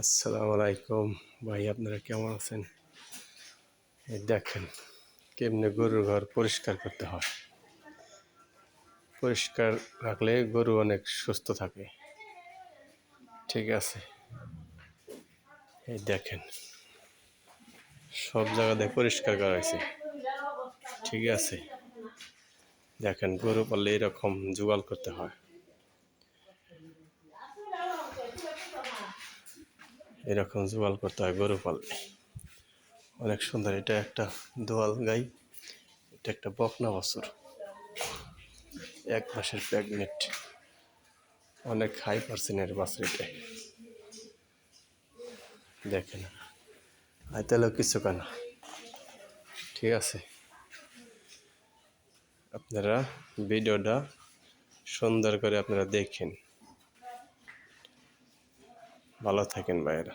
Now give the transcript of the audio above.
আসসালামু আলাইকুম ভাই, আপনারা কেমন আছেন? এই দেখেন কেমনে গরুর ঘর পরিষ্কার করতে হয়। পরিষ্কার রাখলে গরু অনেক সুস্থ থাকে। ঠিক আছে, এই দেখেন সব জায়গাতে পরিষ্কার করা হয়েছে। ঠিক আছে, দেখেন গরু পাললে এরকম জোগাল করতে হয়। এরকম জোগাল করতে হয় গরু পাললে। অনেক সুন্দর। এটা একটা দোয়াল গাই, এটা একটা বকনা বাছুর, 1 মাসের প্রেগনেন্ট। অনেক হাই পার্সেন্টের বাছুর এটা। দেখেন আইতালেও কিছু কেন। ঠিক আছে, আপনারা ভিডিওটা সুন্দর করে আপনারা দেখেন। ভালো থাকেন ভাইয়েরা।